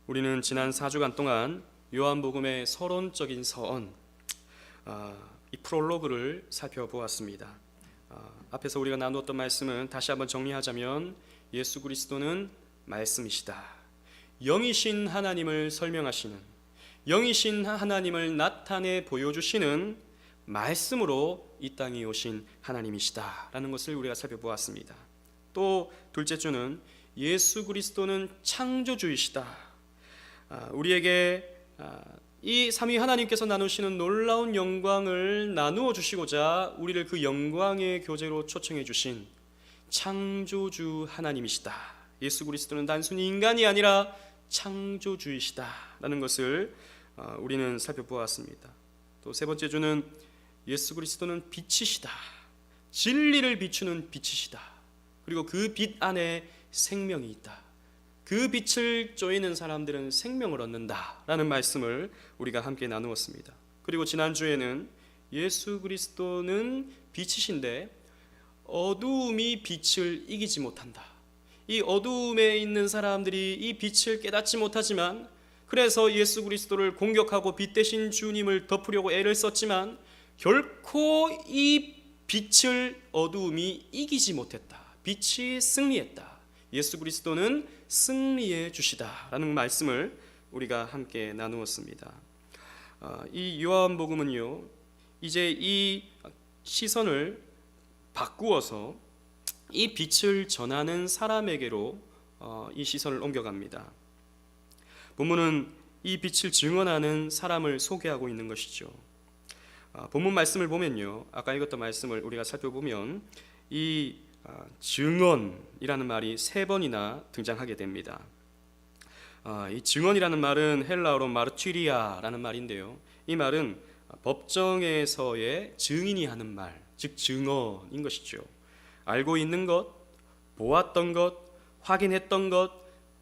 우리는 지난 4주간 동안 요한복음의 서론적인 서언, 이 프롤로그를 살펴보았습니다. 앞에서 우리가 나누었던 말씀은 다시 한번 정리하자면 예수 그리스도는 말씀이시다. 영이신 하나님을 설명하시는, 영이신 하나님을 나타내 보여주시는 말씀으로 이 땅에 오신 하나님이시다 라는 것을 우리가 살펴보았습니다. 또 둘째 주는 예수 그리스도는 창조주이시다. 우리에게 이 삼위 하나님께서 나누시는 놀라운 영광을 나누어 주시고자 우리를 그 영광의 교제로 초청해 주신 창조주 하나님이시다. 예수 그리스도는 단순히 인간이 아니라 창조주이시다 라는 것을 우리는 살펴보았습니다. 또 세 번째 주는 예수 그리스도는 빛이시다. 진리를 비추는 빛이시다. 그리고 그 빛 안에 생명이 있다. 그 빛을 쬐이는 사람들은 생명을 얻는다 라는 말씀을 우리가 함께 나누었습니다. 그리고 지난주에는 예수 그리스도는 빛이신데 어두움이 빛을 이기지 못한다. 이 어두움에 있는 사람들이 이 빛을 깨닫지 못하지만, 그래서 예수 그리스도를 공격하고 빛 대신 주님을 덮으려고 애를 썼지만 결코 이 빛을 어두움이 이기지 못했다. 빛이 승리했다. 예수 그리스도는 승리의 주시다라는 말씀을 우리가 함께 나누었습니다. 이 요한복음은요, 이제 이 시선을 바꾸어서 이 빛을 전하는 사람에게로 이 시선을 옮겨갑니다. 본문은 이 빛을 증언하는 사람을 소개하고 있는 것이죠. 본문 말씀을 보면요, 아까 읽었던 말씀을 우리가 살펴보면 이 증언이라는 말이 3번이나 등장하게 됩니다. 이 증언이라는 말은 헬라어로 마르티리아라는 말인데요, 이 말은 법정에서의 증인이 하는 말, 즉 증언인 것이죠. 알고 있는 것, 보았던 것, 확인했던 것,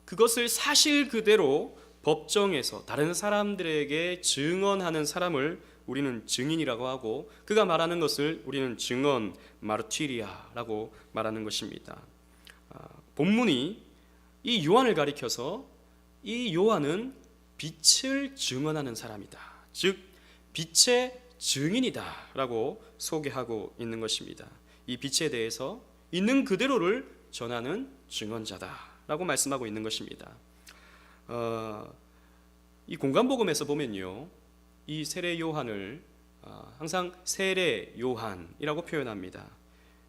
그것을 사실 그대로 법정에서 다른 사람들에게 증언하는 사람을 우리는 증인이라고 하고, 그가 말하는 것을 우리는 증언, 마르티리아라고 말하는 것입니다. 본문이 이 요한을 가리켜서 이 요한은 빛을 증언하는 사람이다, 즉 빛의 증인이다 라고 소개하고 있는 것입니다. 이 빛에 대해서 있는 그대로를 전하는 증언자다 라고 말씀하고 있는 것입니다. 이 공관복음에서 보면요, 이 세례 요한을 항상 세례 요한이라고 표현합니다.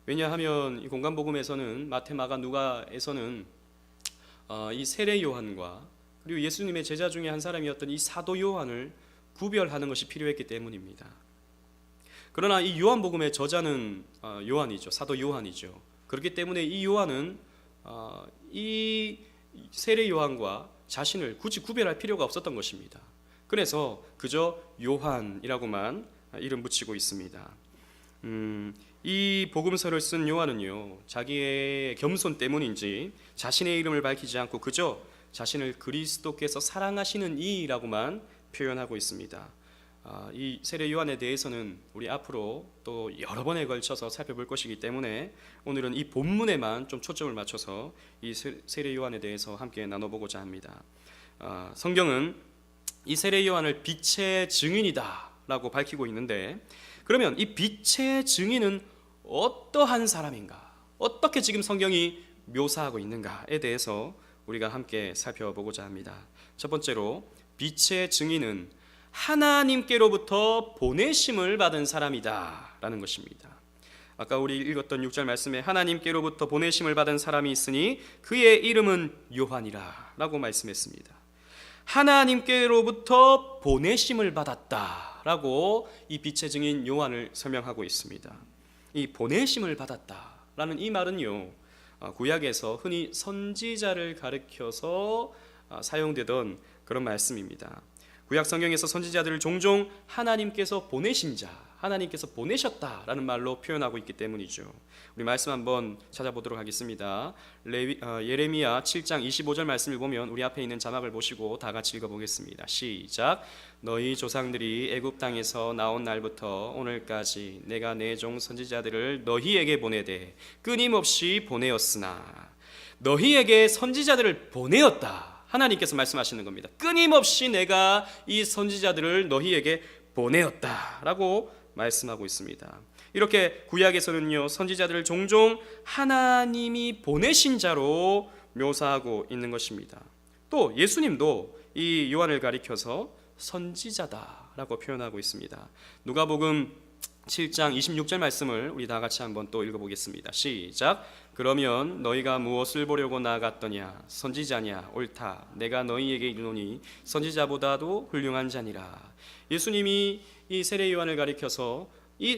왜냐하면 이 공관복음에서는 마태, 마가, 누가에서는 이 세례 요한과 그리고 예수님의 제자 중에 한 사람이었던 이 사도 요한을 구별하는 것이 필요했기 때문입니다. 그러나 이 요한복음의 저자는 요한이죠. 사도 요한이죠. 그렇기 때문에 이 요한은 이 세례 요한과 자신을 굳이 구별할 필요가 없었던 것입니다. 그래서 그저 요한이라고만 이름 붙이고 있습니다. 이 복음서를 쓴 요한은요, 자기의 겸손 때문인지 자신의 이름을 밝히지 않고 그저 자신을 그리스도께서 사랑하시는 이라고만 표현하고 있습니다. 이 세례 요한에 대해서는 우리 앞으로 또 여러 번에 걸쳐서 살펴볼 것이기 때문에 오늘은 이 본문에만 좀 초점을 맞춰서 이 세례 요한에 대해서 함께 나눠보고자 합니다. 성경은 이 세례 요한을 빛의 증인이다 라고 밝히고 있는데, 그러면 이 빛의 증인은 어떠한 사람인가, 어떻게 지금 성경이 묘사하고 있는가에 대해서 우리가 함께 살펴보고자 합니다. 첫 번째로, 빛의 증인은 하나님께로부터 보내심을 받은 사람이다 라는 것입니다. 아까 우리 읽었던 6절 말씀에 하나님께로부터 보내심을 받은 사람이 있으니 그의 이름은 요한이라 라고 말씀했습니다. 하나님께로부터 보내심을 받았다 라고 이 빛의 증인 요한을 설명하고 있습니다. 이 보내심을 받았다 라는 이 말은요, 구약에서 흔히 선지자를 가리켜서 사용되던 그런 말씀입니다. 구약 성경에서 선지자들을 종종 하나님께서 보내신 자, 하나님께서 보내셨다라는 말로 표현하고 있기 때문이죠. 우리 말씀 한번 찾아보도록 하겠습니다. 예레미야 7장 25절 말씀을 보면 우리 앞에 있는 자막을 보시고 다 같이 읽어보겠습니다. 시작. 너희 조상들이 애굽 땅에서 나온 날부터 오늘까지 내가 내 종 선지자들을 너희에게 보내되 끊임없이 보내었으나 너희에게 선지자들을 보내었다. 하나님께서 말씀하시는 겁니다. 끊임없이 내가 이 선지자들을 너희에게 보내었다라고 말씀하고 있습니다. 이렇게 구약에서는요, 선지자들을 종종 하나님이 보내신 자로 묘사하고 있는 것입니다. 또 예수님도 이 요한을 가리켜서 선지자다라고 표현하고 있습니다. 누가복음 7장 26절 말씀을 우리 다 같이 한번 또 읽어보겠습니다. 시작. 그러면 너희가 무엇을 보려고 나아갔더냐? 선지자냐? 옳다. 내가 너희에게 이르노니 선지자보다도 훌륭한 자니라. 예수님이 이 세례 요한을 가리켜서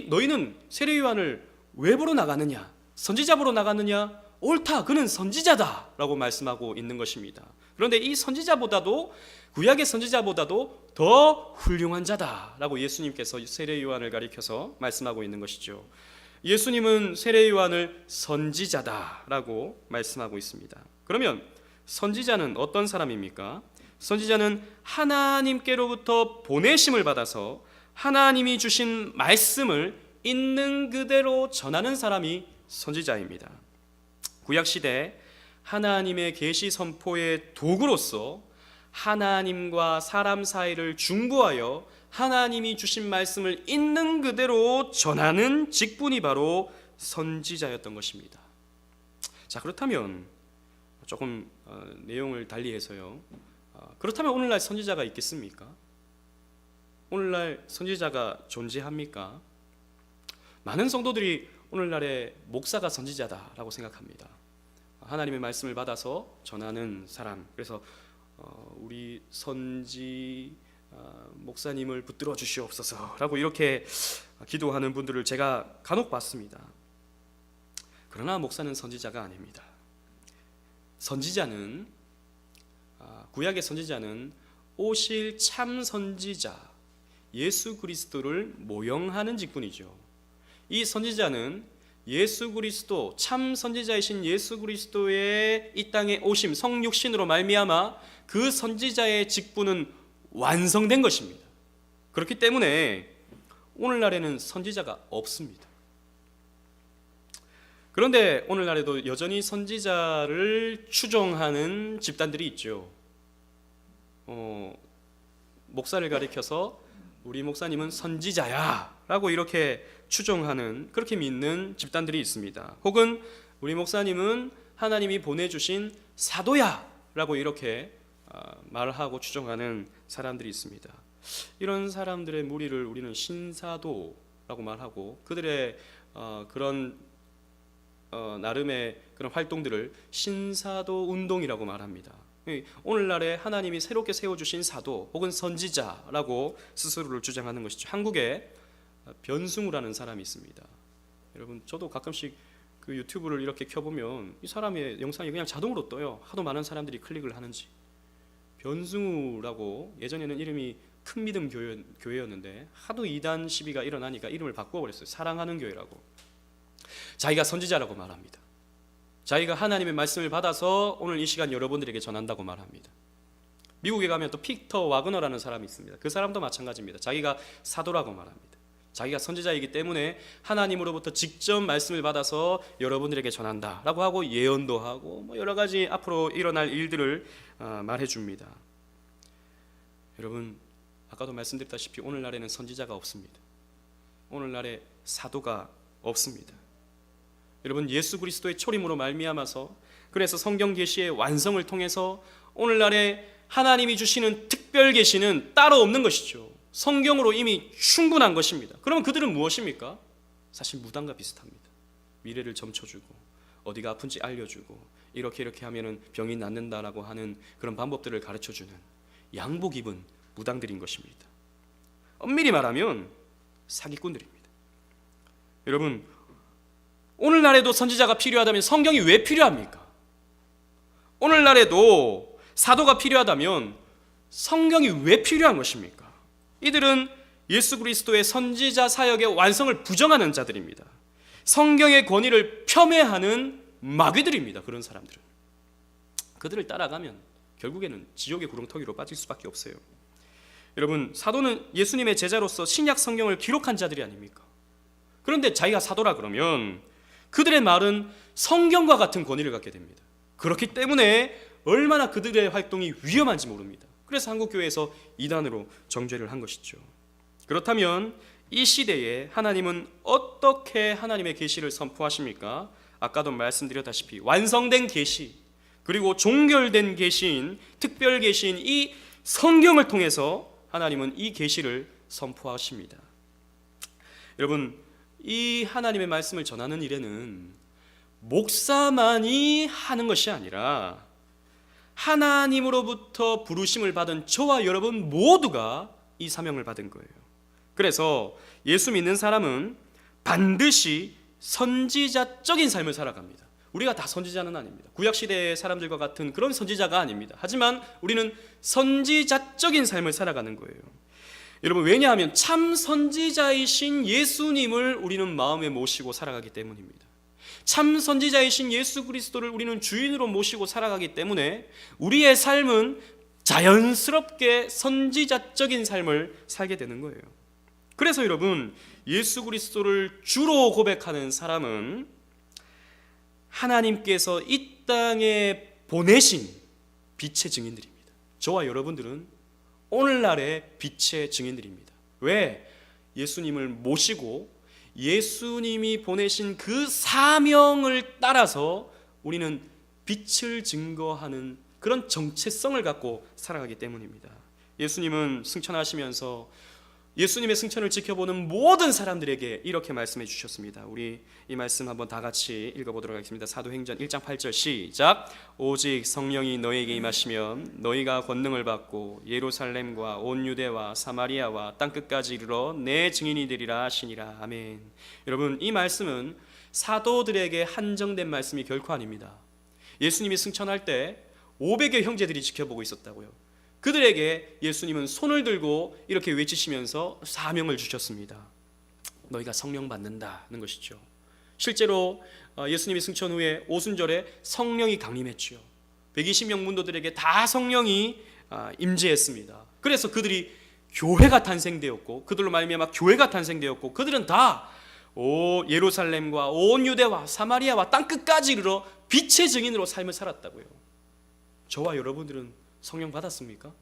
너희는 세례 요한을 왜 보러 나가느냐? 선지자 보러 나가느냐? 옳다. 그는 선지자다라고 말씀하고 있는 것입니다. 그런데 이 선지자보다도, 구약의 선지자보다도 더 훌륭한 자다라고 예수님께서 세례 요한을 가리켜서 말씀하고 있는 것이죠. 예수님은 세례 요한을 선지자다라고 말씀하고 있습니다. 그러면 선지자는 어떤 사람입니까? 선지자는 하나님께로부터 보내심을 받아서 하나님이 주신 말씀을 있는 그대로 전하는 사람이 선지자입니다. 구약시대 하나님의 계시 선포의 도구로서 하나님과 사람 사이를 중보하여 하나님이 주신 말씀을 있는 그대로 전하는 직분이 바로 선지자였던 것입니다. 자, 그렇다면 조금 내용을 달리해서요, 그렇다면 오늘날 선지자가 있겠습니까? 오늘날 선지자가 존재합니까? 많은 성도들이 오늘날의 목사가 선지자다라고 생각합니다. 하나님의 말씀을 받아서 전하는 사람, 그래서 우리 선지 목사님을 붙들어 주시옵소서라고 이렇게 기도하는 분들을 제가 간혹 봤습니다. 그러나 목사는 선지자가 아닙니다. 선지자는, 구약의 선지자는 오실 참 선지자 예수 그리스도를 모형하는 직분이죠. 이 선지자는 예수 그리스도, 참 선지자이신 예수 그리스도의 이 땅에 오심, 성육신으로 말미암아 그 선지자의 직분은 완성된 것입니다. 그렇기 때문에 오늘날에는 선지자가 없습니다. 그런데 오늘날에도 여전히 선지자를 추종하는 집단들이 있죠. 목사를 가리켜서 우리 목사님은 선지자야 라고 이렇게 추종하는, 그렇게 믿는 집단들이 있습니다. 혹은 우리 목사님은 하나님이 보내주신 사도야 라고 이렇게 말하고 추종하는 사람들이 있습니다. 이런 사람들의 무리를 우리는 신사도라고 말하고, 그들의 그런 나름의 그런 활동들을 신사도 운동이라고 말합니다. 오늘날에 하나님이 새롭게 세워주신 사도 혹은 선지자라고 스스로를 주장하는 것이죠. 한국에 변승우라는 사람이 있습니다. 여러분, 저도 가끔씩 그 유튜브를 이렇게 켜보면 이 사람의 영상이 그냥 자동으로 떠요. 하도 많은 사람들이 클릭을 하는지. 변승우라고, 예전에는 이름이 큰 믿음 교회였는데 하도 이단 시비가 일어나니까 이름을 바꿔버렸어요. 사랑하는 교회라고. 자기가 선지자라고 말합니다. 자기가 하나님의 말씀을 받아서 오늘 이 시간 여러분들에게 전한다고 말합니다. 미국에 가면 또 픽터 와그너라는 사람이 있습니다. 그 사람도 마찬가지입니다. 자기가 사도라고 말합니다. 자기가 선지자이기 때문에 하나님으로부터 직접 말씀을 받아서 여러분들에게 전한다라고 하고 예언도 하고 여러 가지 앞으로 일어날 일들을 말해줍니다. 여러분, 아까도 말씀드렸다시피 오늘날에는 선지자가 없습니다. 오늘날에 사도가 없습니다. 여러분, 예수 그리스도의 초림으로 말미암아서, 그래서 성경 계시의 완성을 통해서 오늘날에 하나님이 주시는 특별 계시는 따로 없는 것이죠. 성경으로 이미 충분한 것입니다. 그러면 그들은 무엇입니까? 사실 무당과 비슷합니다. 미래를 점쳐주고 어디가 아픈지 알려주고 이렇게 하면은 병이 낫는다라고 하는 그런 방법들을 가르쳐주는 양복 입은 무당들인 것입니다. 엄밀히 말하면 사기꾼들입니다. 여러분, 오늘날에도 선지자가 필요하다면 성경이 왜 필요합니까? 오늘날에도 사도가 필요하다면 성경이 왜 필요한 것입니까? 이들은 예수 그리스도의 선지자 사역의 완성을 부정하는 자들입니다. 성경의 권위를 폄훼하는 마귀들입니다. 그런 사람들은. 그들을 따라가면 결국에는 지옥의 구렁텅이로 빠질 수밖에 없어요. 여러분, 사도는 예수님의 제자로서 신약 성경을 기록한 자들이 아닙니까? 그런데 자기가 사도라 그러면 그들의 말은 성경과 같은 권위를 갖게 됩니다. 그렇기 때문에 얼마나 그들의 활동이 위험한지 모릅니다. 그래서 한국교회에서 이단으로 정죄를 한 것이죠. 그렇다면 이 시대에 하나님은 어떻게 하나님의 계시를 선포하십니까? 아까도 말씀드렸다시피 완성된 계시, 그리고 종결된 계시인, 특별 계시인 이 성경을 통해서 하나님은 이 계시를 선포하십니다. 여러분, 이 하나님의 말씀을 전하는 일에는 목사만이 하는 것이 아니라 하나님으로부터 부르심을 받은 저와 여러분 모두가 이 사명을 받은 거예요. 그래서 예수 믿는 사람은 반드시 선지자적인 삶을 살아갑니다. 우리가 다 선지자는 아닙니다. 구약시대의 사람들과 같은 그런 선지자가 아닙니다. 하지만 우리는 선지자적인 삶을 살아가는 거예요. 여러분, 왜냐하면 참 선지자이신 예수님을 우리는 마음에 모시고 살아가기 때문입니다. 참 선지자이신 예수 그리스도를 우리는 주인으로 모시고 살아가기 때문에 우리의 삶은 자연스럽게 선지자적인 삶을 살게 되는 거예요. 그래서 여러분, 예수 그리스도를 주로 고백하는 사람은 하나님께서 이 땅에 보내신 빛의 증인들입니다. 저와 여러분들은 오늘날의 빛의 증인들입니다. 왜? 예수님을 모시고 예수님이 보내신 그 사명을 따라서 우리는 빛을 증거하는 그런 정체성을 갖고 살아가기 때문입니다. 예수님은 승천하시면서 예수님의 승천을 지켜보는 모든 사람들에게 이렇게 말씀해 주셨습니다. 우리 이 말씀 한번 다 같이 읽어보도록 하겠습니다. 사도행전 1장 8절 시작. 오직 성령이 너희에게 임하시면 너희가 권능을 받고 예루살렘과 온 유대와 사마리아와 땅끝까지 이르러 내 증인이 되리라 하시니라. 아멘. 여러분, 이 말씀은 사도들에게 한정된 말씀이 결코 아닙니다. 예수님이 승천할 때 500의 형제들이 지켜보고 있었다고요. 그들에게 예수님은 손을 들고 이렇게 외치시면서 사명을 주셨습니다. 너희가 성령 받는다는 것이죠. 실제로 예수님이 승천 후에 오순절에 성령이 강림했죠. 120명 문도들에게 다 성령이 임재했습니다. 그래서 그들이 교회가 탄생되었고, 그들로 말미암아 교회가 탄생되었고, 그들은 다 예루살렘과 온 유대와 사마리아와 땅끝까지 이르러 빛의 증인으로 삶을 살았다고요. 저와 여러분들은 성령 받았습니까?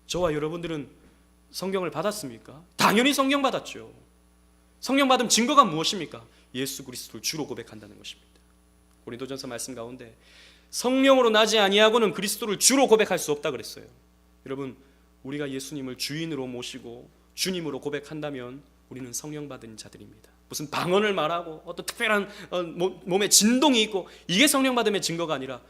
저와 여러분들은 성경을 받았습니까? 당연히 성경 받았죠. 성령 받은 증거가 무엇입니까? 예수 그리스도를 주로 고백한다는 것입니다. 고린도전서 말씀 가운데 성령으로 나지 아니하고는 그리스도를 주로 고백할 수 없다 그랬어요. 여러분, 우리가 예수님을 주인으로 모시고 주님으로 고백한다면 우리는 성령 받은 자들입니다. 무슨 방언을 말하고 어떤 특별한 몸에 진동이 있고 이게 성령 받음의 증거가 아니라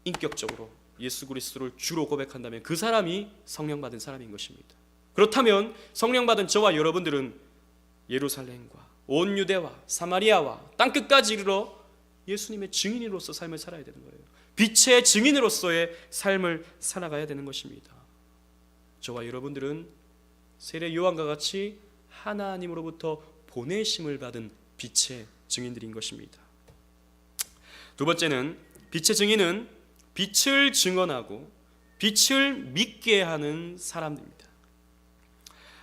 인격적으로 예수 그리스도를 주로 고백한다면 그 사람이 성령 받은 사람인 것입니다. 그렇다면 성령 받은 저와 여러분들은 예루살렘과 온 유대와 사마리아와 땅끝까지 이르러 예수님의 증인으로서 삶을 살아야 되는 거예요. 빛의 증인으로서의 삶을 살아가야 되는 것입니다. 저와 여러분들은 세례 요한과 같이 하나님으로부터 보내심을 받은 빛의 증인들인 것입니다. 두 번째는 빛의 증인은 빛을 증언하고 빛을 믿게 하는 사람입니다.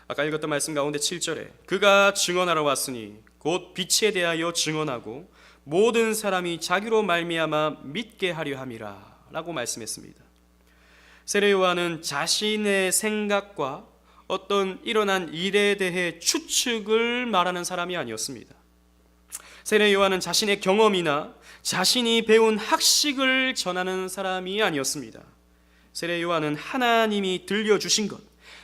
아까 읽었던 말씀 가운데 7절에 그가 증언하러 왔으니 곧 빛에 대하여 증언하고 모든 사람이 자기로 말미암아 믿게 하려 함이라 라고 말씀했습니다. 세례 요한은 자신의 생각과 어떤 일어난 일에 대해 추측을 말하는 사람이 아니었습니다. 세례 요한은 자신의 경험이나 자신이 배운 학식을 전하는 사람이 아니었습니다. 세례 요한은 하나님이 들려주신 것,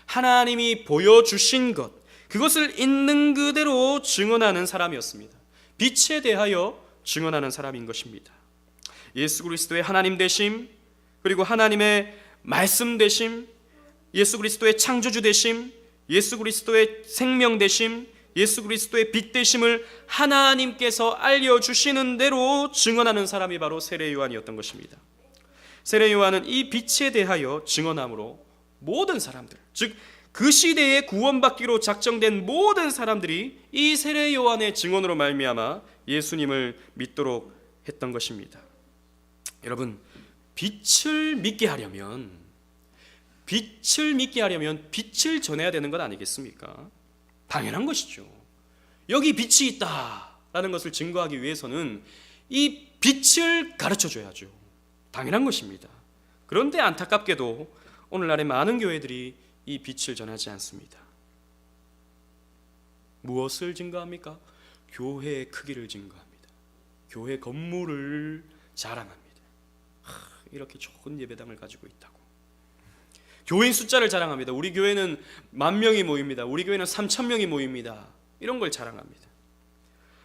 하나님이 보여주신 것, 그것을 있는 그대로 증언하는 사람이었습니다. 빛에 대하여 증언하는 사람인 것입니다. 예수 그리스도의 하나님 되심, 그리고 하나님의 말씀 되심, 예수 그리스도의 창조주 되심, 예수 그리스도의 생명 되심, 예수 그리스도의 빛 되심을 하나님께서 알려주시는 대로 증언하는 사람이 바로 세례 요한이었던 것입니다. 세례 요한은 이 빛에 대하여 증언함으로 모든 사람들, 즉 그 시대에 구원받기로 작정된 모든 사람들이 이 세례 요한의 증언으로 말미암아 예수님을 믿도록 했던 것입니다. 여러분, 빛을 믿게 하려면 빛을 전해야 되는 것 아니겠습니까? 당연한 것이죠. 여기 빛이 있다라는 것을 증거하기 위해서는 이 빛을 가르쳐 줘야죠. 당연한 것입니다. 그런데 안타깝게도 오늘날의 많은 교회들이 이 빛을 전하지 않습니다. 무엇을 증거합니까? 교회의 크기를 증거합니다. 교회 건물을 자랑합니다. 이렇게 좋은 예배당을 가지고 있다고. 교인 숫자를 자랑합니다. 우리 교회는 10,000명이 모입니다. 우리 교회는 3,000명이 모입니다. 이런 걸 자랑합니다.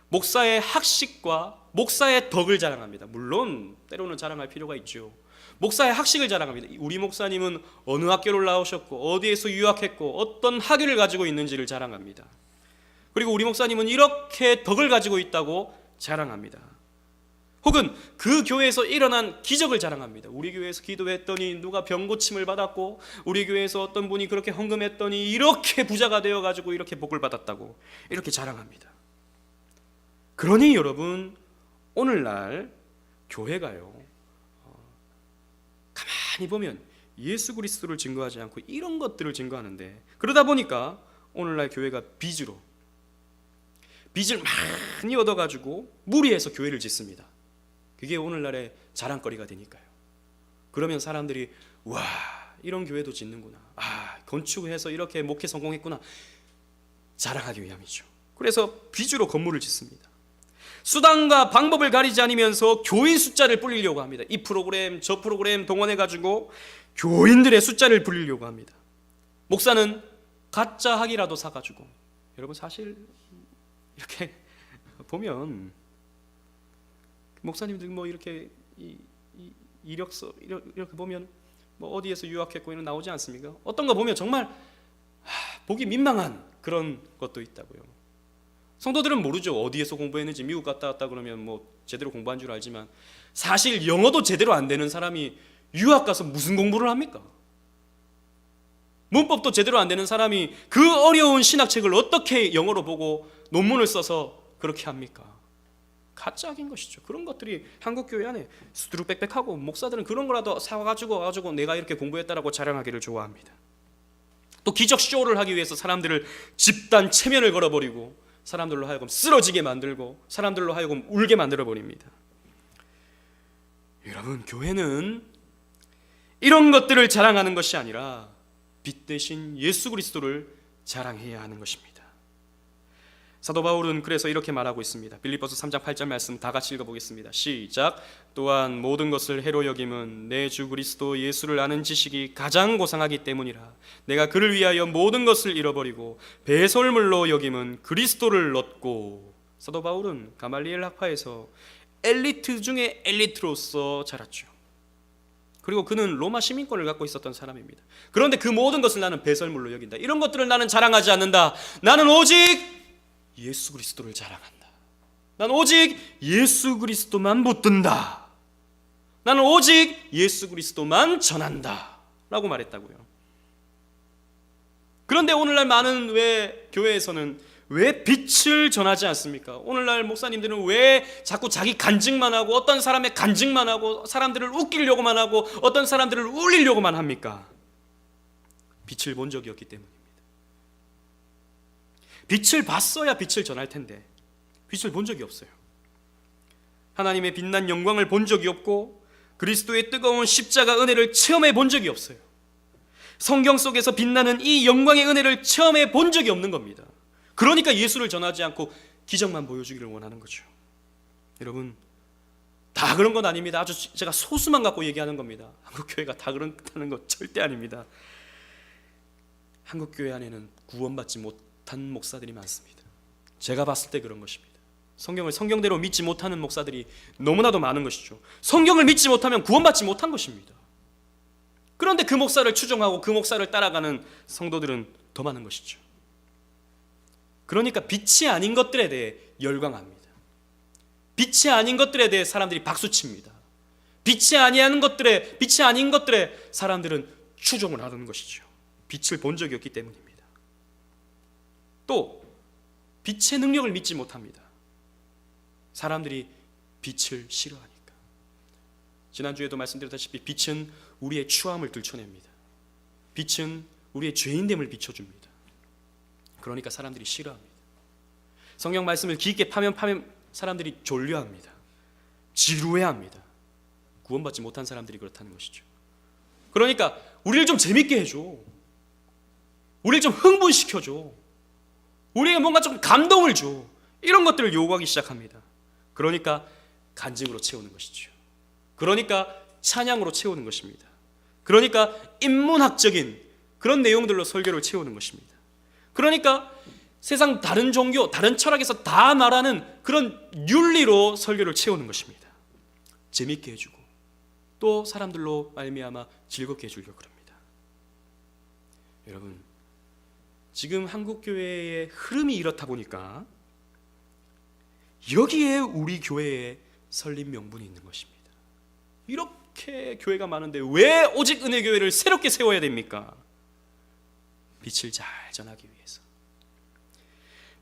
목사의 학식과 목사의 덕을 자랑합니다. 물론 때로는 자랑할 필요가 있죠. 목사의 학식을 자랑합니다. 우리 목사님은 어느 학교를 나오셨고 어디에서 유학했고 어떤 학위를 가지고 있는지를 자랑합니다. 그리고 우리 목사님은 이렇게 덕을 가지고 있다고 자랑합니다. 혹은 그 교회에서 일어난 기적을 자랑합니다. 우리 교회에서 기도했더니 누가 병 고침을 받았고, 우리 교회에서 어떤 분이 그렇게 헌금했더니 이렇게 부자가 되어가지고 이렇게 복을 받았다고 이렇게 자랑합니다. 그러니 여러분, 오늘날 교회가요, 가만히 보면 예수 그리스도를 증거하지 않고 이런 것들을 증거하는데, 그러다 보니까 오늘날 교회가 빚을 많이 얻어가지고 무리해서 교회를 짓습니다. 그게 오늘날의 자랑거리가 되니까요. 그러면 사람들이 와, 이런 교회도 짓는구나, 건축해서 이렇게 목회 성공했구나, 자랑하기 위함이죠. 그래서 빚으로 건물을 짓습니다. 수단과 방법을 가리지 않으면서 교인 숫자를 불리려고 합니다. 이 프로그램 저 프로그램 동원해가지고 교인들의 숫자를 불리려고 합니다. 목사는 가짜 학위라도 사가지고, 여러분 사실 이렇게 보면 목사님들 뭐 이렇게 이력서 이렇게 보면 뭐 어디에서 유학했고 이런 나오지 않습니까? 어떤 거 보면 정말 보기 민망한 그런 것도 있다고요. 성도들은 모르죠. 어디에서 공부했는지. 미국 갔다 왔다 그러면 뭐 제대로 공부한 줄 알지만 사실 영어도 제대로 안 되는 사람이 유학 가서 무슨 공부를 합니까? 문법도 제대로 안 되는 사람이 그 어려운 신학책을 어떻게 영어로 보고 논문을 써서 그렇게 합니까? 가짜인 것이죠. 그런 것들이 한국 교회 안에 수두룩빽빽하고, 목사들은 그런 거라도 사가지고 내가 이렇게 공부했다라고 자랑하기를 좋아합니다. 또 기적 쇼를 하기 위해서 사람들을 집단 체면을 걸어버리고, 사람들로 하여금 쓰러지게 만들고, 사람들로 하여금 울게 만들어버립니다. 여러분, 교회는 이런 것들을 자랑하는 것이 아니라 빛 대신 예수 그리스도를 자랑해야 하는 것입니다. 사도 바울은 그래서 이렇게 말하고 있습니다. 빌립보서 3장 8절 말씀 다 같이 읽어보겠습니다. 시작. 또한 모든 것을 해로 여김은 내 주 그리스도 예수를 아는 지식이 가장 고상하기 때문이라. 내가 그를 위하여 모든 것을 잃어버리고 배설물로 여김은 그리스도를 얻고. 사도 바울은 가말리엘 학파에서 엘리트 중에 엘리트로서 자랐죠. 그리고 그는 로마 시민권을 갖고 있었던 사람입니다. 그런데 그 모든 것을 나는 배설물로 여긴다. 이런 것들을 나는 자랑하지 않는다. 나는 오직 예수 그리스도를 자랑한다. 나는 오직 예수 그리스도만 붙든다. 나는 오직 예수 그리스도만 전한다 라고 말했다고요. 그런데 오늘날 많은 교회에서는 왜 빛을 전하지 않습니까? 오늘날 목사님들은 왜 자꾸 자기 간증만 하고, 어떤 사람의 간증만 하고, 사람들을 웃기려고만 하고, 어떤 사람들을 울리려고만 합니까? 빛을 본 적이 없기 때문입니다. 빛을 봤어야 빛을 전할 텐데 빛을 본 적이 없어요. 하나님의 빛난 영광을 본 적이 없고, 그리스도의 뜨거운 십자가 은혜를 체험해 본 적이 없어요. 성경 속에서 빛나는 이 영광의 은혜를 체험해 본 적이 없는 겁니다. 그러니까 예수를 전하지 않고 기적만 보여주기를 원하는 거죠. 여러분, 다 그런 건 아닙니다. 아주 제가 소수만 갖고 얘기하는 겁니다. 한국교회가 다 그렇다는 거 절대 아닙니다. 한국교회 안에는 구원받지 못한 목사들이 많습니다. 제가 봤을 때 그런 것입니다. 성경을 성경대로 믿지 못하는 목사들이 너무나도 많은 것이죠. 성경을 믿지 못하면 구원받지 못한 것입니다. 그런데 그 목사를 추종하고 그 목사를 따라가는 성도들은 더 많은 것이죠. 그러니까 빛이 아닌 것들에 대해 열광합니다. 빛이 아닌 것들에 대해 사람들이 박수칩니다. 빛이 아닌 것들에 사람들은 추종을 하는 것이죠. 빛을 본 적이 없기 때문입니다. 또 빛의 능력을 믿지 못합니다. 사람들이 빛을 싫어하니까. 지난주에도 말씀드렸다시피 빛은 우리의 추함을 들춰냅니다. 빛은 우리의 죄인됨을 비춰줍니다. 그러니까 사람들이 싫어합니다. 성경 말씀을 깊게 파면 사람들이 졸려합니다. 지루해합니다. 구원받지 못한 사람들이 그렇다는 것이죠. 그러니까 우리를 좀 재밌게 해줘. 우리를 좀 흥분시켜줘. 우리에게 뭔가 좀 감동을 줘. 이런 것들을 요구하기 시작합니다. 그러니까 간증으로 채우는 것이죠. 그러니까 찬양으로 채우는 것입니다. 그러니까 인문학적인 그런 내용들로 설교를 채우는 것입니다. 그러니까 세상 다른 종교, 다른 철학에서 다 말하는 그런 윤리로 설교를 채우는 것입니다. 재밌게 해주고 또 사람들로 말미암아 즐겁게 해주려고 합니다. 여러분, 지금 한국교회의 흐름이 이렇다 보니까 여기에 우리 교회의 설립 명분이 있는 것입니다. 이렇게 교회가 많은데 왜 오직 은혜교회를 새롭게 세워야 됩니까? 빛을 잘 전하기 위해서,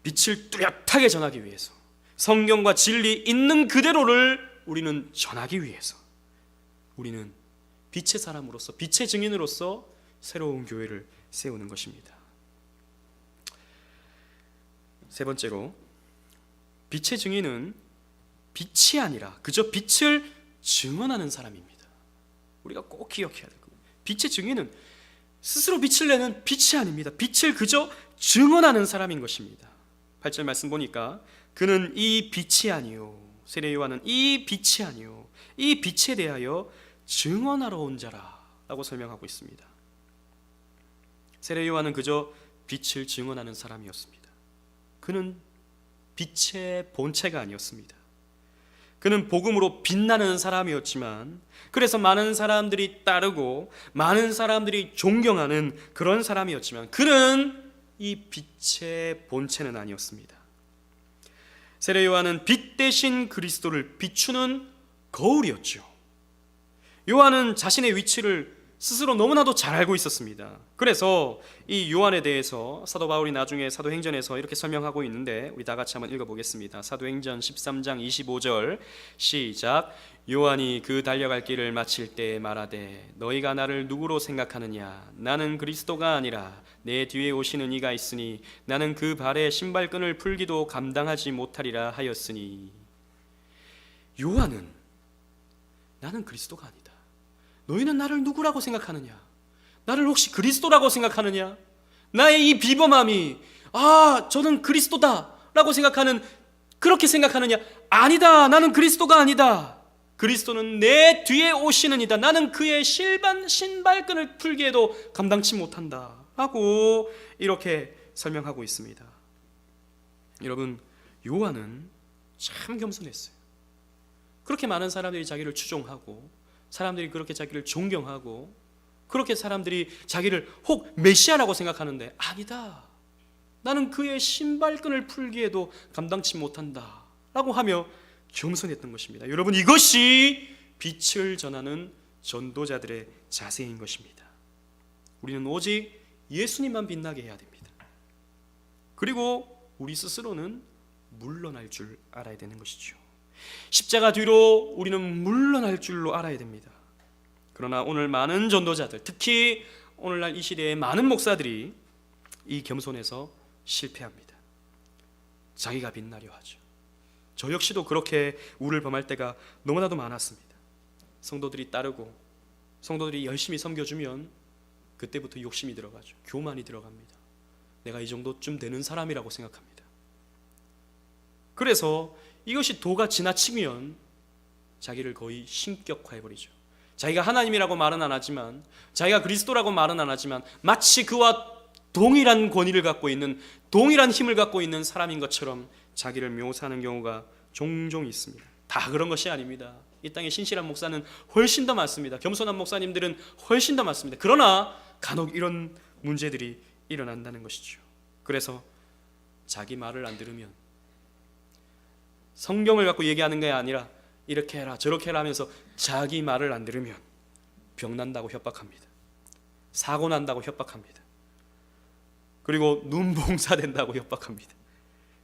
빛을 뚜렷하게 전하기 위해서, 성경과 진리 있는 그대로를 우리는 전하기 위해서, 우리는 빛의 사람으로서, 빛의 증인으로서 새로운 교회를 세우는 것입니다. 세 번째로, 빛의 증인은 빛이 아니라 그저 빛을 증언하는 사람입니다. 우리가 꼭 기억해야 될 겁니다. 빛의 증인은 스스로 빛을 내는 빛이 아닙니다. 빛을 그저 증언하는 사람인 것입니다. 8절 말씀 보니까 그는 이 빛이 아니요, 세례 요한은 이 빛이 아니요, 이 빛에 대하여 증언하러 온 자라 라고 설명하고 있습니다. 세례 요한은 그저 빛을 증언하는 사람이었습니다. 그는 빛의 본체가 아니었습니다. 그는 복음으로 빛나는 사람이었지만, 그래서 많은 사람들이 따르고 많은 사람들이 존경하는 그런 사람이었지만, 그는 이 빛의 본체는 아니었습니다. 세례 요한은 빛 대신 그리스도를 비추는 거울이었죠. 요한은 자신의 위치를 스스로 너무나도 잘 알고 있었습니다. 그래서 이 요한에 대해서 사도 바울이 나중에 사도행전에서 이렇게 설명하고 있는데, 우리 다 같이 한번 읽어보겠습니다. 사도행전 13장 25절 시작. 요한이 그 달려갈 길을 마칠 때 말하되 너희가 나를 누구로 생각하느냐? 나는 그리스도가 아니라 내 뒤에 오시는 이가 있으니 나는 그 발에 신발끈을 풀기도 감당하지 못하리라 하였으니. 요한은 나는 그리스도가 아니다, 너희는 나를 누구라고 생각하느냐? 나를 혹시 그리스도라고 생각하느냐? 나의 이 비범함이 저는 그리스도다 라고 생각하는, 그렇게 생각하느냐? 아니다, 나는 그리스도가 아니다. 그리스도는 내 뒤에 오시는 이다. 나는 그의 신발끈을 풀기에도 감당치 못한다 라고 이렇게 설명하고 있습니다. 여러분, 요한은 참 겸손했어요. 그렇게 많은 사람들이 자기를 추종하고, 사람들이 그렇게 자기를 존경하고, 그렇게 사람들이 자기를 혹 메시아라고 생각하는데, 아니다, 나는 그의 신발끈을 풀기에도 감당치 못한다 라고 하며 겸손했던 것입니다. 여러분, 이것이 빛을 전하는 전도자들의 자세인 것입니다. 우리는 오직 예수님만 빛나게 해야 됩니다. 그리고 우리 스스로는 물러날 줄 알아야 되는 것이죠. 십자가 뒤로 우리는 물러날 줄로 알아야 됩니다. 그러나 오늘 많은 전도자들, 특히 오늘날 이 시대의 많은 목사들이 이 겸손에서 실패합니다. 자기가 빛나려 하죠. 저 역시도 그렇게 우를 범할 때가 너무나도 많았습니다. 성도들이 따르고 성도들이 열심히 섬겨주면 그때부터 욕심이 들어가죠. 교만이 들어갑니다. 내가 이 정도쯤 되는 사람이라고 생각합니다. 그래서 이것이 도가 지나치면 자기를 거의 신격화해버리죠. 자기가 하나님이라고 말은 안 하지만, 자기가 그리스도라고 말은 안 하지만, 마치 그와 동일한 권위를 갖고 있는, 동일한 힘을 갖고 있는 사람인 것처럼 자기를 묘사하는 경우가 종종 있습니다. 다 그런 것이 아닙니다. 이 땅에 신실한 목사는 훨씬 더 많습니다. 겸손한 목사님들은 훨씬 더 많습니다. 그러나 간혹 이런 문제들이 일어난다는 것이죠. 그래서 자기 말을 안 들으면, 성경을 갖고 얘기하는 게 아니라 이렇게 해라 저렇게 해라 하면서 자기 말을 안 들으면 병난다고 협박합니다. 사고 난다고 협박합니다. 그리고 눈봉사 된다고 협박합니다.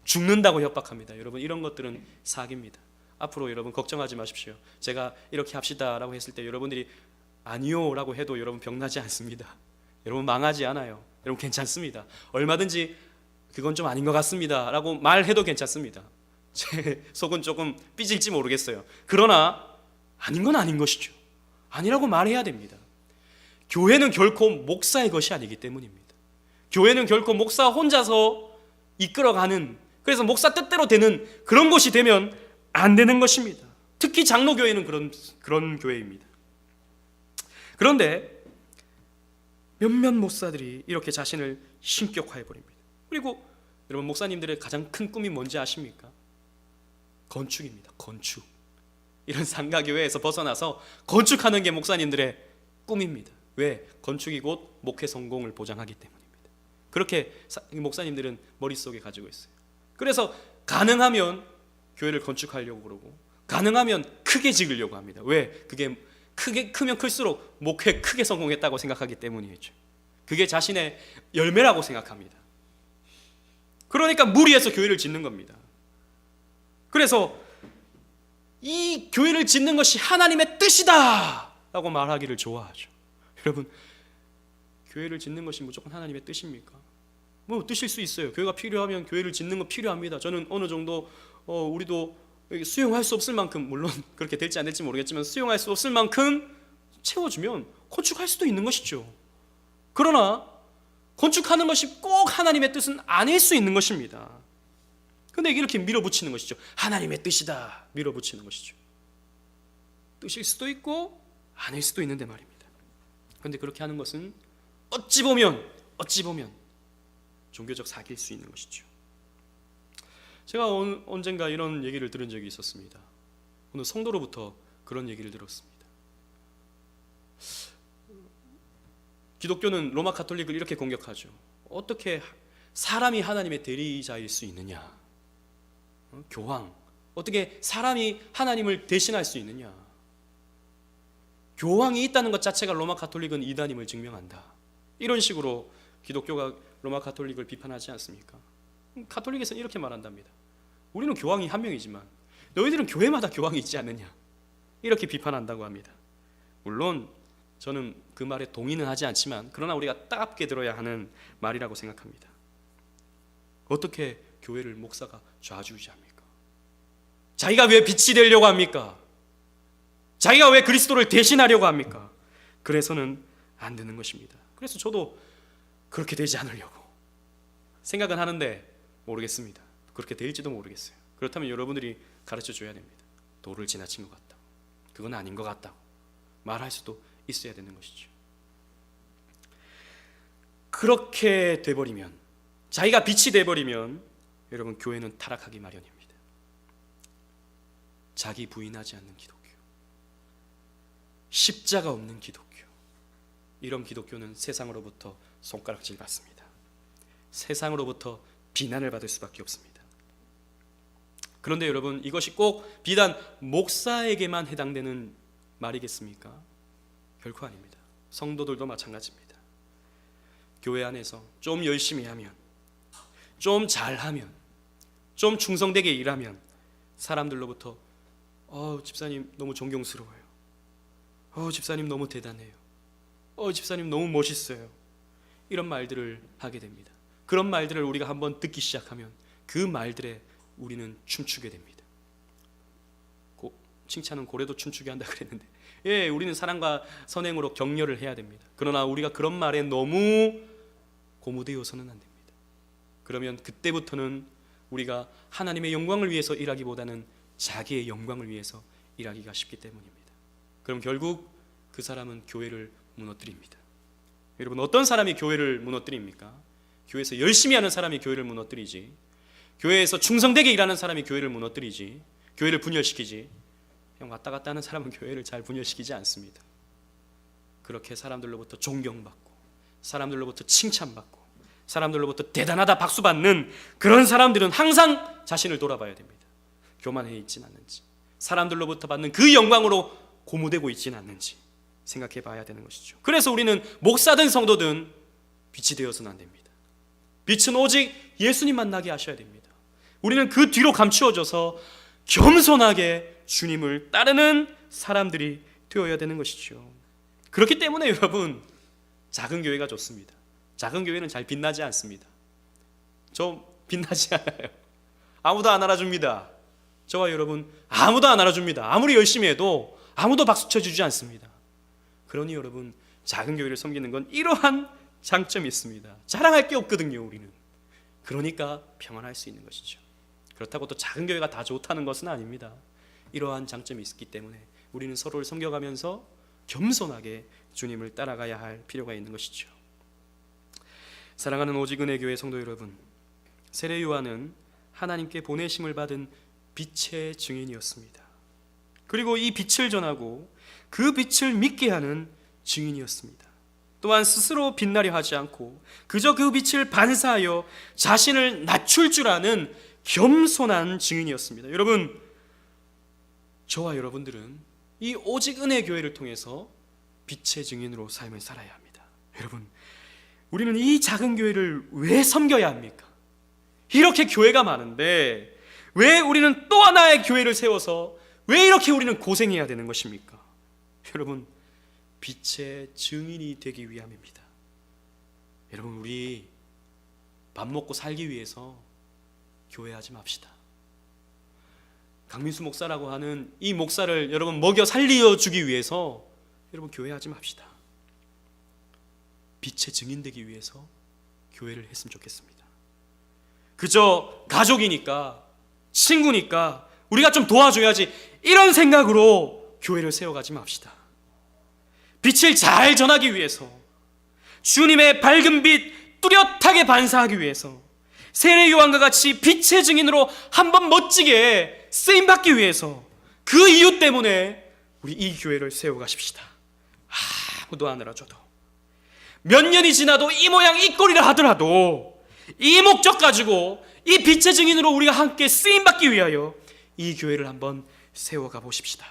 죽는다고 협박합니다. 여러분, 이런 것들은 사기입니다. 앞으로 여러분 걱정하지 마십시오. 제가 이렇게 합시다 라고 했을 때 여러분들이 아니요 라고 해도 여러분 병나지 않습니다. 여러분 망하지 않아요. 여러분 괜찮습니다. 얼마든지 그건 좀 아닌 것 같습니다 라고 말해도 괜찮습니다. 제 속은 조금 삐질지 모르겠어요. 그러나 아닌 건 아닌 것이죠. 아니라고 말해야 됩니다. 교회는 결코 목사의 것이 아니기 때문입니다. 교회는 결코 목사 혼자서 이끌어가는, 그래서 목사 뜻대로 되는 그런 곳이 되면 안 되는 것입니다. 특히 장로교회는 그런 교회입니다. 그런데 몇몇 목사들이 이렇게 자신을 신격화해버립니다. 그리고 여러분, 목사님들의 가장 큰 꿈이 뭔지 아십니까? 건축입니다. 건축. 이런 상가교회에서 벗어나서 건축하는 게 목사님들의 꿈입니다. 왜? 건축이 곧 목회 성공을 보장하기 때문입니다. 그렇게 목사님들은 머릿속에 가지고 있어요. 그래서 가능하면 교회를 건축하려고 그러고, 가능하면 크게 지으려고 합니다. 왜? 그게 크면 클수록 목회 크게 성공했다고 생각하기 때문이죠. 그게 자신의 열매라고 생각합니다. 그러니까 무리해서 교회를 짓는 겁니다. 그래서 이 교회를 짓는 것이 하나님의 뜻이다 라고 말하기를 좋아하죠. 여러분, 교회를 짓는 것이 무조건 하나님의 뜻입니까? 뭐 뜻일 수 있어요. 교회가 필요하면 교회를 짓는 거 필요합니다. 저는 어느 정도 우리도 수용할 수 없을 만큼, 물론 그렇게 될지 안 될지 모르겠지만 수용할 수 없을 만큼 채워주면 건축할 수도 있는 것이죠. 그러나 건축하는 것이 꼭 하나님의 뜻은 아닐 수 있는 것입니다. 근데 이렇게 밀어붙이는 것이죠. 하나님의 뜻이다 밀어붙이는 것이죠. 뜻일 수도 있고 아닐 수도 있는데 말입니다. 그런데 그렇게 하는 것은 어찌 보면 종교적 사기일 수 있는 것이죠. 제가 언젠가 이런 얘기를 들은 적이 있었습니다. 어느 성도로부터 그런 얘기를 들었습니다. 기독교는 로마 가톨릭을 이렇게 공격하죠. 어떻게 사람이 하나님의 대리자일 수 있느냐? 교황, 어떻게 사람이 하나님을 대신할 수 있느냐? 교황이 있다는 것 자체가 로마 가톨릭은 이단임을 증명한다. 이런 식으로 기독교가 로마 가톨릭을 비판하지 않습니까? 가톨릭에서는 이렇게 말한답니다. 우리는 교황이 한 명이지만 너희들은 교회마다 교황이 있지 않느냐? 이렇게 비판한다고 합니다. 물론 저는 그 말에 동의는 하지 않지만, 그러나 우리가 따갑게 들어야 하는 말이라고 생각합니다. 어떻게 교회를 목사가 좌지우지합니까? 자기가 왜 빛이 되려고 합니까? 자기가 왜 그리스도를 대신하려고 합니까? 그래서는 안 되는 것입니다. 그래서 저도 그렇게 되지 않으려고 생각은 하는데 모르겠습니다. 그렇게 될지도 모르겠어요. 그렇다면 여러분들이 가르쳐 줘야 됩니다. 도를 지나친 것 같다, 그건 아닌 것 같다고 말할 수도 있어야 되는 것이죠. 그렇게 돼버리면, 자기가 빛이 돼버리면 여러분, 교회는 타락하기 마련입니다. 자기 부인하지 않는 기독교, 십자가 없는 기독교, 이런 기독교는 세상으로부터 손가락질 받습니다. 세상으로부터 비난을 받을 수밖에 없습니다. 그런데 여러분, 이것이 꼭 비단 목사에게만 해당되는 말이겠습니까? 결코 아닙니다. 성도들도 마찬가지입니다. 교회 안에서 좀 열심히 하면, 좀 잘하면, 좀 충성되게 일하면 사람들로부터 집사님 너무 존경스러워요, 집사님 너무 대단해요, 집사님 너무 멋있어요, 이런 말들을 하게 됩니다. 그런 말들을 우리가 한번 듣기 시작하면 그 말들에 우리는 춤추게 됩니다. 칭찬은 고래도 춤추게 한다 그랬는데, 우리는 사랑과 선행으로 격려를 해야 됩니다. 그러나 우리가 그런 말에 너무 고무되어서는 안 됩니다. 그러면 그때부터는 우리가 하나님의 영광을 위해서 일하기보다는 자기의 영광을 위해서 일하기가 쉽기 때문입니다. 그럼 결국 그 사람은 교회를 무너뜨립니다. 여러분, 어떤 사람이 교회를 무너뜨립니까? 교회에서 열심히 하는 사람이 교회를 무너뜨리지, 교회에서 충성되게 일하는 사람이 교회를 무너뜨리지, 교회를 분열시키지, 그냥 왔다 갔다 하는 사람은 교회를 잘 분열시키지 않습니다. 그렇게 사람들로부터 존경받고, 사람들로부터 칭찬받고, 사람들로부터 대단하다 박수받는 그런 사람들은 항상 자신을 돌아봐야 됩니다. 교만해 있진 않는지, 사람들로부터 받는 그 영광으로 고무되고 있지는 않는지 생각해 봐야 되는 것이죠. 그래서 우리는 목사든 성도든 빛이 되어서는 안 됩니다. 빛은 오직 예수님만 나게 하셔야 됩니다. 우리는 그 뒤로 감추어져서 겸손하게 주님을 따르는 사람들이 되어야 되는 것이죠. 그렇기 때문에 여러분, 작은 교회가 좋습니다. 작은 교회는 잘 빛나지 않습니다. 저 빛나지 않아요. 아무도 안 알아줍니다. 저와 여러분 아무도 안 알아줍니다. 아무리 열심히 해도 아무도 박수 쳐주지 않습니다. 그러니 여러분, 작은 교회를 섬기는 건 이러한 장점이 있습니다. 자랑할 게 없거든요, 우리는. 그러니까 평안할 수 있는 것이죠. 그렇다고 또 작은 교회가 다 좋다는 것은 아닙니다. 이러한 장점이 있기 때문에 우리는 서로를 섬겨가면서 겸손하게 주님을 따라가야 할 필요가 있는 것이죠. 사랑하는 오직 은혜 교회 성도 여러분, 세례 요한은 하나님께 보내심을 받은 빛의 증인이었습니다. 그리고 이 빛을 전하고 그 빛을 믿게 하는 증인이었습니다. 또한 스스로 빛나려 하지 않고 그저 그 빛을 반사하여 자신을 낮출 줄 아는 겸손한 증인이었습니다. 여러분, 저와 여러분들은 이 오직 은혜 교회를 통해서 빛의 증인으로 삶을 살아야 합니다. 여러분, 우리는 이 작은 교회를 왜 섬겨야 합니까? 이렇게 교회가 많은데 왜 우리는 또 하나의 교회를 세워서 왜 이렇게 우리는 고생해야 되는 것입니까? 여러분, 빛의 증인이 되기 위함입니다. 여러분, 우리 밥 먹고 살기 위해서 교회하지 맙시다. 강민수 목사라고 하는 이 목사를 여러분 먹여 살려주기 위해서 여러분 교회하지 맙시다. 빛의 증인 되기 위해서 교회를 했으면 좋겠습니다. 그저 가족이니까, 친구니까 우리가 좀 도와줘야지, 이런 생각으로 교회를 세워가지 맙시다. 빛을 잘 전하기 위해서, 주님의 밝은 빛 뚜렷하게 반사하기 위해서, 세례 요한과 같이 빛의 증인으로 한번 멋지게 쓰임받기 위해서, 그 이유 때문에 우리 이 교회를 세워가십시다. 아무도 안 알아줘도, 몇 년이 지나도 이 모양 이 꼴이라 하더라도 이 목적 가지고 이 빛의 증인으로 우리가 함께 쓰임받기 위하여 이 교회를 한번 세워가 보십시다.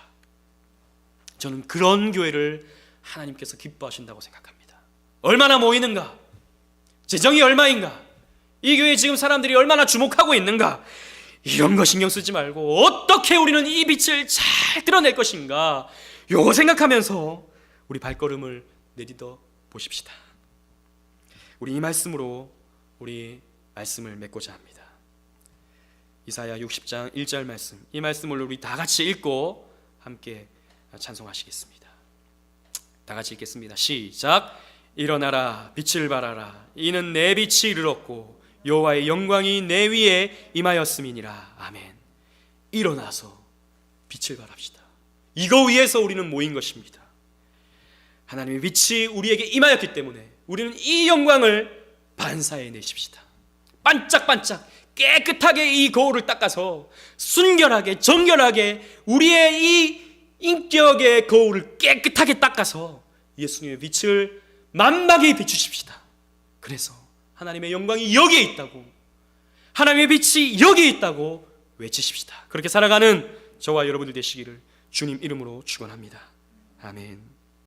저는 그런 교회를 하나님께서 기뻐하신다고 생각합니다. 얼마나 모이는가? 재정이 얼마인가? 이 교회에 지금 사람들이 얼마나 주목하고 있는가? 이런 거 신경 쓰지 말고 어떻게 우리는 이 빛을 잘 드러낼 것인가? 요거 생각하면서 우리 발걸음을 내딛어 보십시다. 우리 이 말씀으로 우리 말씀을 맺고자 합니다. 이사야 60장 1절 말씀, 이 말씀을 우리 다 같이 읽고 함께 찬송하시겠습니다. 다 같이 읽겠습니다. 시작. 일어나라, 빛을 발하라. 이는 내 빛이 이르렀고 여호와의 영광이 내 위에 임하였음이니라. 아멘. 일어나서 빛을 발합시다. 이거 위해서 우리는 모인 것입니다. 하나님의 빛이 우리에게 임하였기 때문에 우리는 이 영광을 반사해 내십시다. 반짝반짝 깨끗하게 이 거울을 닦아서 순결하게 정결하게 우리의 이 인격의 거울을 깨끗하게 닦아서 예수님의 빛을 만막에 비추십시다. 그래서 하나님의 영광이 여기에 있다고, 하나님의 빛이 여기에 있다고 외치십시다. 그렇게 살아가는 저와 여러분들 되시기를 주님 이름으로 축원합니다. 아멘.